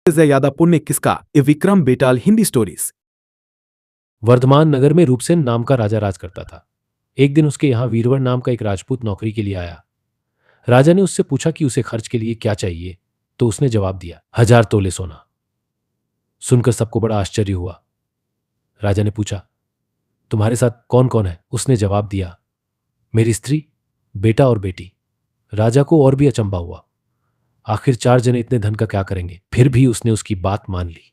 ज्यादा पुण्य किसका? ए विक्रम बेताल हिंदी स्टोरीज। वर्धमान नगर में रूपसेन नाम का राजा राज करता था। एक दिन उसके यहाँ वीरवर नाम का एक राजपूत नौकरी के लिए आया। राजा ने उससे पूछा कि उसे खर्च के लिए क्या चाहिए, तो उसने जवाब दिया, 1000 तोले सोना। सुनकर सबको बड़ा आश्चर्य हुआ। राजा ने पूछा, तुम्हारे साथ कौन कौन है? उसने जवाब दिया, मेरी स्त्री, बेटा और बेटी। राजा को और भी अचंभा हुआ। आखिर 4 जने इतने धन का क्या करेंगे? फिर भी उसने उसकी बात मान ली।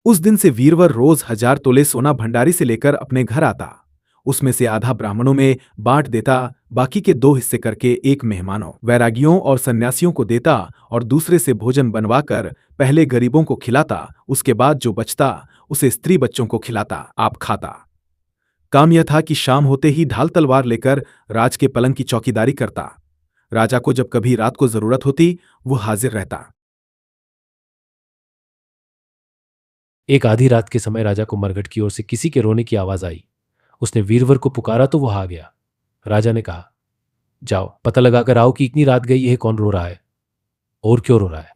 उस दिन से वीरवर रोज 1000 तोले सोना भंडारी से लेकर अपने घर आता। उसमें से आधा ब्राह्मणों में बांट देता, बाकी के 2 हिस्से करके एक मेहमानों, वैरागियों और सन्यासियों को देता और दूसरे से भोजन बनवाकर पहले गरीबों को खिलाता। उसके बाद जो बचता उसे स्त्री बच्चों को खिलाता, आप खाता। काम यह था कि शाम होते ही ढाल तलवार लेकर राज के पलंग की चौकीदारी करता। राजा को जब कभी रात को जरूरत होती वो हाजिर रहता। एक आधी रात के समय राजा को मरघट की ओर से किसी के रोने की आवाज आई। उसने वीरवर को पुकारा तो वह आ गया। राजा ने कहा, जाओ पता लगाकर आओ कि इतनी रात गई है, कौन रो रहा है और क्यों रो रहा है।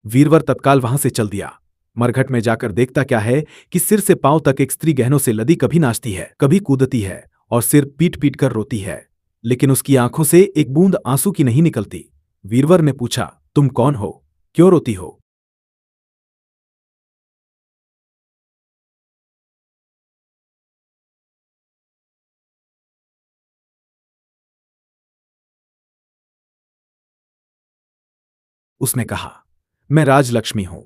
वीरवर तत्काल वहां से चल दिया। मरघट में जाकर देखता क्या है कि सिर से पांव तक एक स्त्री गहनों से लदी कभी नाचती है, कभी कूदती है और सिर पीट पीट कर रोती है, लेकिन उसकी आंखों से एक बूंद आंसू की नहीं निकलती। वीरवर ने पूछा, तुम कौन हो? क्यों रोती हो? उसने कहा, मैं राजलक्ष्मी हूं।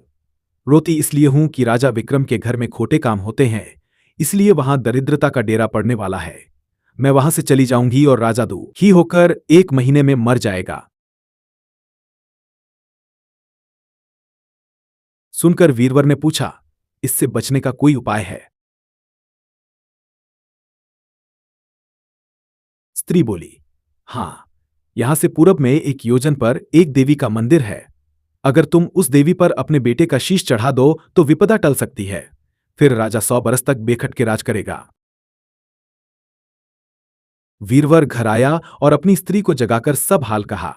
रोती इसलिए हूं कि राजा विक्रम के घर में खोटे काम होते हैं, इसलिए वहां दरिद्रता का डेरा पड़ने वाला है। मैं वहां से चली जाऊंगी और राजा दुखी होकर 1 महीने में मर जाएगा। सुनकर वीरवर ने पूछा, इससे बचने का कोई उपाय है? स्त्री बोली, हां, यहां से पूरब में 1 योजन पर एक देवी का मंदिर है। अगर तुम उस देवी पर अपने बेटे का शीश चढ़ा दो तो विपदा टल सकती है। फिर राजा 100 बरस तक बेखटके राज करेगा। वीरवर घर आया और अपनी स्त्री को जगाकर सब हाल कहा।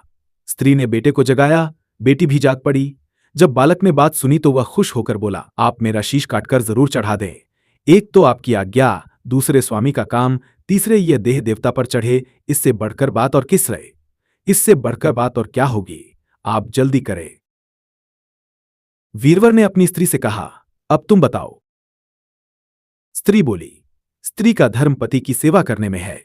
स्त्री ने बेटे को जगाया, बेटी भी जाग पड़ी। जब बालक ने बात सुनी तो वह खुश होकर बोला, आप मेरा शीश काटकर जरूर चढ़ा दें। एक तो आपकी आज्ञा, दूसरे स्वामी का काम, तीसरे ये देह देवता पर चढ़े, इससे बढ़कर बात और किस रहे? इससे बढ़कर बात और क्या होगी? आप जल्दी करें। वीरवर ने अपनी स्त्री से कहा, अब तुम बताओ। स्त्री बोली, स्त्री का धर्म पति की सेवा करने में है।